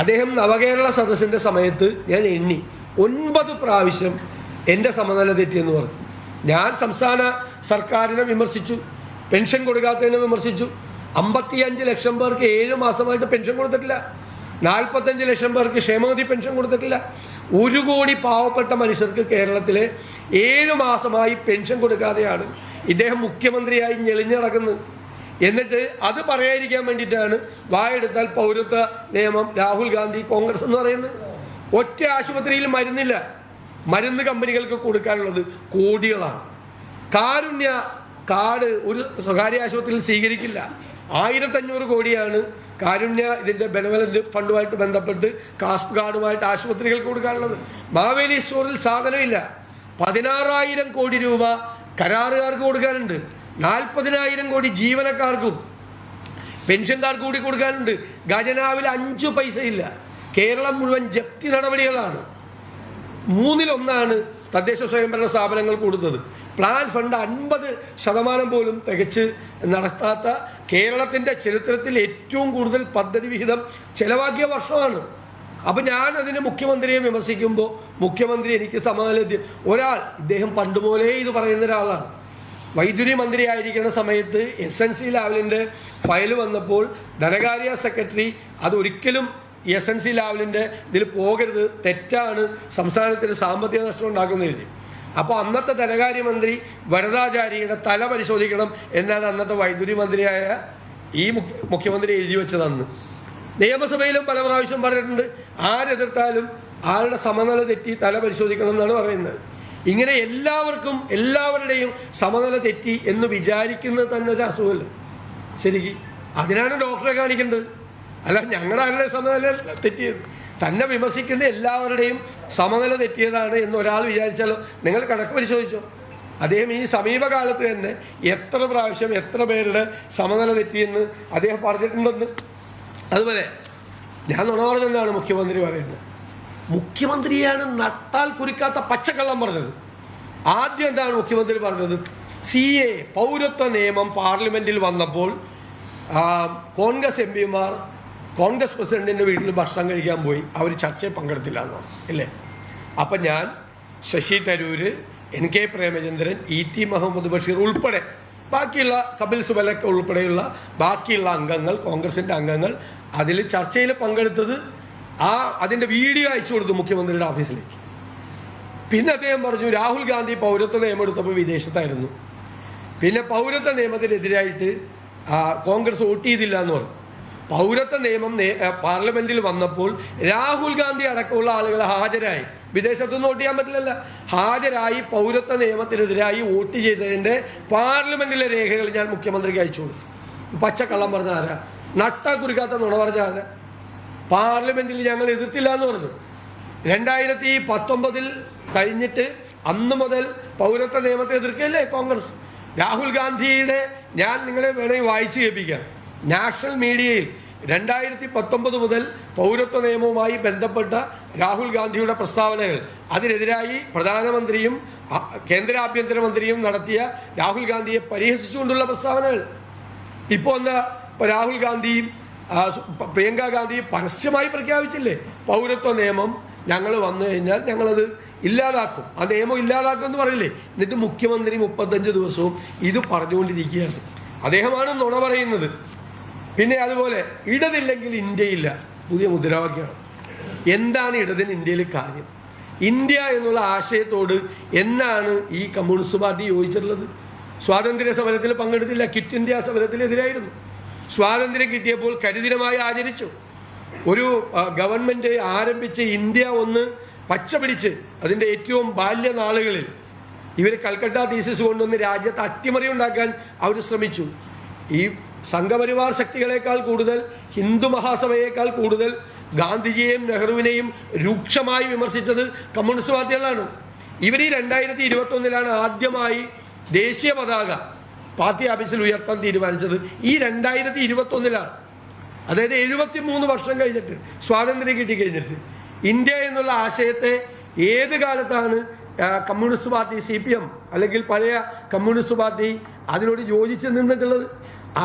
അദ്ദേഹം നവകേരള സദസ്സിൻ്റെ സമയത്ത് ഞാൻ എണ്ണി 9 പ്രാവശ്യം എൻ്റെ സമനില തെറ്റിയെന്ന് പറഞ്ഞു. ഞാൻ സംസ്ഥാന സർക്കാരിനെ വിമർശിച്ചു, പെൻഷൻ കൊടുക്കാത്തതിനെ വിമർശിച്ചു. 55 ലക്ഷം പേർക്ക് 7 മാസമായിട്ട് പെൻഷൻ കൊടുത്തിട്ടില്ല. 45 ലക്ഷം പേർക്ക് ക്ഷേമനിധി പെൻഷൻ കൊടുത്തിട്ടില്ല. 1 കോടി പാവപ്പെട്ട മനുഷ്യർക്ക് കേരളത്തിലെ 7 മാസമായി പെൻഷൻ കൊടുക്കാതെയാണ് ഇദ്ദേഹം മുഖ്യമന്ത്രിയായി ഞെളിഞ്ഞു നടക്കുന്നത്. എന്നിട്ട് അത് പറയാതിരിക്കാൻ വേണ്ടിയിട്ടാണ് വായെടുത്താൽ പൗരത്വ നിയമം രാഹുൽ ഗാന്ധി കോൺഗ്രസ് എന്ന് പറയുന്നത്. ഒറ്റ ആശുപത്രിയിൽ മരുന്നില്ല. മരുന്ന് കമ്പനികൾക്ക് കൊടുക്കാനുള്ളത് കോടികളാണ്. കാരുണ്യ കാർഡ് ഒരു സ്വകാര്യ ആശുപത്രിയിൽ സ്വീകരിക്കില്ല. 1500 കോടിയാണ് കാരുണ്യ ഇതിൻ്റെ ബെനവലന്റ് ഫണ്ടുമായിട്ട് ബന്ധപ്പെട്ട് കാസ്പ് കാർഡുമായിട്ട് ആശുപത്രികൾക്ക് കൊടുക്കാനുള്ളത്. മാവേലി സ്റ്റോറിൽ സാധനമില്ല. 16,000 കോടി രൂപ കരാറുകാർക്ക് കൊടുക്കാനുണ്ട്. 40,000 കോടി ജീവനക്കാർക്കും പെൻഷൻകാർക്ക് കൂടി കൊടുക്കാനുണ്ട്. ഖജനാവിൽ 5 പൈസ ഇല്ല. കേരളം മുഴുവൻ ജപ്തി നടപടികളാണ്. 1/3 തദ്ദേശ സ്വയംഭരണ സ്ഥാപനങ്ങൾ കൊടുത്തത്. പ്ലാൻ ഫണ്ട് 50% പോലും തികച്ച് നടത്താത്ത കേരളത്തിൻ്റെ ചരിത്രത്തിൽ ഏറ്റവും കൂടുതൽ പദ്ധതി വിഹിതം ചെലവാക്കിയ വർഷമാണ്. അപ്പം ഞാൻ അതിന് മുഖ്യമന്ത്രിയെ വിമർശിക്കുമ്പോൾ മുഖ്യമന്ത്രി എനിക്ക് സമാധാനം ഒരാൾ ഇദ്ദേഹം പണ്ടുപോലെ ഇത് പറയുന്ന ഒരാളാണ്. വൈദ്യുതി മന്ത്രിയായിരിക്കുന്ന സമയത്ത് SNC ലാവലിൻ്റെ ഫയൽ വന്നപ്പോൾ ധനകാര്യ സെക്രട്ടറി അതൊരിക്കലും SNC ലാവലിൻ്റെ ഇതിൽ പോകരുത്, തെറ്റാണ്, സംസ്ഥാനത്തിന് സാമ്പത്തിക നഷ്ടം ഉണ്ടാക്കുന്ന എഴുതി. അപ്പോൾ അന്നത്തെ ധനകാര്യമന്ത്രി വരദാചാര്യയുടെ തല പരിശോധിക്കണം എന്നാണ് അന്നത്തെ വൈദ്യുതി മന്ത്രിയായ ഈ മുഖ്യമന്ത്രി എഴുതി വെച്ചതെന്ന്. നിയമസഭയിലും പല പ്രാവശ്യം പറഞ്ഞിട്ടുണ്ട്, ആരെതിർത്താലും ആളുടെ സമനില തെറ്റി തല പരിശോധിക്കണം എന്നാണ് പറയുന്നത്. ഇങ്ങനെ എല്ലാവരുടെയും സമനില തെറ്റി എന്ന് വിചാരിക്കുന്നത് തന്നെ ഒരു അസുഖമല്ല ശരിക്കും. അതിനാണ് ഡോക്ടറെ കാണിക്കേണ്ടത്, അല്ല ഞങ്ങളുടെ ആരുടെ സമനില തെറ്റിയത്. തന്നെ വിമർശിക്കുന്ന എല്ലാവരുടെയും സമനില തെറ്റിയതാണ് എന്ന് ഒരാൾ വിചാരിച്ചാലോ നിങ്ങൾ കണക്ക് പരിശോധിച്ചോ. അദ്ദേഹം ഈ സമീപകാലത്ത് തന്നെ എത്ര പ്രാവശ്യം എത്ര പേരുടെ സമനില തെറ്റിയെന്ന് അദ്ദേഹം പറഞ്ഞിട്ടുണ്ടെന്ന്. അതുപോലെ ഞാൻ നുണ പറഞ്ഞെന്നാണ് മുഖ്യമന്ത്രി പറയുന്നത്. മുഖ്യമന്ത്രിയാണ് നട്ടാൽ കുറിക്കാത്ത പച്ചക്കള്ളം പറഞ്ഞത്. ആദ്യം എന്താണ് മുഖ്യമന്ത്രി പറഞ്ഞത്? CA പൗരത്വ നിയമം പാർലമെന്റിൽ വന്നപ്പോൾ കോൺഗ്രസ് MP-മാർ കോൺഗ്രസ് പ്രസിഡന്റിൻ്റെ വീട്ടിൽ ഭക്ഷണം കഴിക്കാൻ പോയി, അവർ ചർച്ചയിൽ പങ്കെടുത്തില്ല എന്ന് പറഞ്ഞു ഇല്ലേ. അപ്പം ഞാൻ ശശി തരൂര്, NK പ്രേമചന്ദ്രൻ, ET മുഹമ്മദ് ബഷീർ ഉൾപ്പെടെ ബാക്കിയുള്ള കപിൽ സുബലൊക്കെ ഉൾപ്പെടെയുള്ള ബാക്കിയുള്ള അംഗങ്ങൾ, കോൺഗ്രസിൻ്റെ അംഗങ്ങൾ അതിൽ ചർച്ചയിൽ പങ്കെടുത്തത് അതിൻ്റെ വീഡിയോ അയച്ചു കൊടുത്തു മുഖ്യമന്ത്രിയുടെ ഓഫീസിലേക്ക്. പിന്നെ അദ്ദേഹം പറഞ്ഞു രാഹുൽ ഗാന്ധി പൗരത്വ നിയമം എടുത്തപ്പോൾ വിദേശത്തായിരുന്നു. പിന്നെ പൗരത്വ നിയമത്തിനെതിരായിട്ട് കോൺഗ്രസ് വോട്ട് ചെയ്തില്ല എന്ന് പറഞ്ഞു. പൗരത്വ നിയമം പാർലമെന്റിൽ വന്നപ്പോൾ രാഹുൽ ഗാന്ധി അടക്കമുള്ള ആളുകൾ ഹാജരായി. വിദേശത്തൊന്നും വോട്ട് ചെയ്യാൻ പറ്റില്ലല്ല. ഹാജരായി പൗരത്വ നിയമത്തിനെതിരായി വോട്ട് ചെയ്തതിൻ്റെ പാർലമെന്റിലെ രേഖകൾ ഞാൻ മുഖ്യമന്ത്രിക്ക് അയച്ചു കൊടുത്തു. പച്ചക്കള്ളം പറഞ്ഞ ആരാ? നട്ടാ കുറിക്കാത്ത നുണ പറഞ്ഞ ആരാ? പാർലമെന്റിൽ ഞങ്ങൾ എതിർത്തില്ല എന്ന് പറഞ്ഞു. 2019 കഴിഞ്ഞിട്ട് അന്ന് മുതൽ പൗരത്വ നിയമത്തെ എതിർക്കല്ലേ കോൺഗ്രസ്. രാഹുൽ ഗാന്ധിയുടെ ഞാൻ നിങ്ങളെ വേണമെങ്കിൽ വായിച്ചു കേൾപ്പിക്കാം. നാഷണൽ മീഡിയയിൽ 2019 മുതൽ പൗരത്വ നിയമവുമായി ബന്ധപ്പെട്ട രാഹുൽ ഗാന്ധിയുടെ പ്രസ്താവനകൾ, അതിനെതിരായി പ്രധാനമന്ത്രിയും കേന്ദ്ര ആഭ്യന്തരമന്ത്രിയും നടത്തിയ രാഹുൽ ഗാന്ധിയെ പരിഹസിച്ചുകൊണ്ടുള്ള പ്രസ്താവനകൾ. ഇപ്പോൾ എന്താ രാഹുൽ ഗാന്ധിയും പ്രിയങ്ക ഗാന്ധി പരസ്യമായി പ്രഖ്യാപിച്ചില്ലേ, പൗരത്വ നിയമം ഞങ്ങൾ വന്നു കഴിഞ്ഞാൽ ഞങ്ങളത് ഇല്ലാതാക്കും, ആ നിയമം ഇല്ലാതാക്കും എന്ന് പറയില്ലേ. എന്നിട്ട് മുഖ്യമന്ത്രി 35 ദിവസവും ഇത് പറഞ്ഞുകൊണ്ടിരിക്കുകയാണ്. അദ്ദേഹമാണ് നുണ പറയുന്നത്. പിന്നെ അതുപോലെ ഇടതില്ലെങ്കിൽ ഇന്ത്യയില്ല, പുതിയ മുദ്രാവാക്യമാണ്. എന്താണ് ഇടതിന് ഇന്ത്യയിൽ കാര്യം? ഇന്ത്യ എന്നുള്ള ആശയത്തോട് എന്നാണ് ഈ കമ്മ്യൂണിസ്റ്റ് പാർട്ടി യോജിച്ചിട്ടുള്ളത്? സ്വാതന്ത്ര്യ സമരത്തിൽ പങ്കെടുത്തില്ല, ക്വിറ്റ് ഇന്ത്യ സമരത്തിനെതിരായിരുന്നു. സ്വാതന്ത്ര്യം കിട്ടിയപ്പോൾ കരിദിനമായി ആചരിച്ചു. ഒരു ഗവൺമെൻറ് ആരംഭിച്ച് ഇന്ത്യ ഒന്ന് പച്ച പിടിച്ച് അതിൻ്റെ ഏറ്റവും ബാല്യനാളുകളിൽ ഇവർ കൽക്കട്ട തീസിസ് കൊണ്ടൊന്ന് രാജ്യത്ത് അട്ടിമറി ഉണ്ടാക്കാൻ അവർ ശ്രമിച്ചു. ഈ സംഘപരിവാർ ശക്തികളെക്കാൾ കൂടുതൽ ഹിന്ദു മഹാസഭയേക്കാൾ കൂടുതൽ ഗാന്ധിജിയെയും നെഹ്റുവിനെയും രൂക്ഷമായി വിമർശിച്ചത് കമ്മ്യൂണിസ്റ്റ് പാർട്ടികളാണ്. ഇവർ ഈ 2021 ആദ്യമായി ദേശീയ പതാക പാർട്ടി ഓഫീസിൽ ഉയർത്താൻ തീരുമാനിച്ചത്. ഈ 2021 അതായത് 73 വർഷം കഴിഞ്ഞിട്ട്, സ്വാതന്ത്ര്യം കിട്ടിക്കഴിഞ്ഞിട്ട്. ഇന്ത്യ എന്നുള്ള ആശയത്തെ ഏത് കാലത്താണ് കമ്മ്യൂണിസ്റ്റ് പാർട്ടി CPM അല്ലെങ്കിൽ പഴയ കമ്മ്യൂണിസ്റ്റ് പാർട്ടി അതിനോട് യോജിച്ച് നിന്നിട്ടുള്ളത്?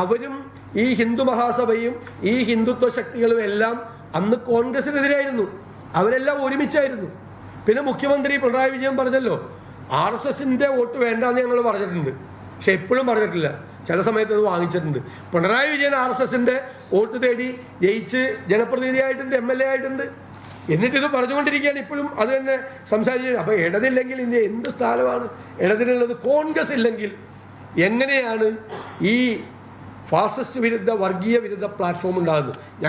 അവരും ഈ ഹിന്ദു മഹാസഭയും ഈ ഹിന്ദുത്വ ശക്തികളും എല്ലാം അന്ന് കോൺഗ്രസിനെതിരായിരുന്നു, അവരെല്ലാം ഒരുമിച്ചായിരുന്നു. പിന്നെ മുഖ്യമന്ത്രി പിണറായി വിജയൻ പറഞ്ഞല്ലോ RSSന്റെ വോട്ട് വേണ്ടാന്ന് ഞങ്ങൾ പറഞ്ഞിട്ടുണ്ട്, പക്ഷെ എപ്പോഴും പറഞ്ഞിട്ടില്ല, ചില സമയത്ത് അത് വാങ്ങിച്ചിട്ടുണ്ട്. പിണറായി വിജയൻ RSSന്റെ വോട്ട് തേടി ജയിച്ച് ജനപ്രതിനിധിയായിട്ടുണ്ട്, MLA ആയിട്ടുണ്ട്. എന്നിട്ടിത് പറഞ്ഞുകൊണ്ടിരിക്കുകയാണ് ഇപ്പോഴും അത് തന്നെ സംസാരിച്ചത്. അപ്പോൾ ഇടതില്ലെങ്കിൽ ഇനി എന്ത് സ്ഥാനമാണ് ഇടതിനുള്ളത്? കോൺഗ്രസ് ഇല്ലെങ്കിൽ എങ്ങനെയാണ് ഈ ഫാസിസ്റ്റ് വിരുദ്ധ വർഗീയ വിരുദ്ധ പ്ലാറ്റ്ഫോം ഉണ്ടാകുന്നത്?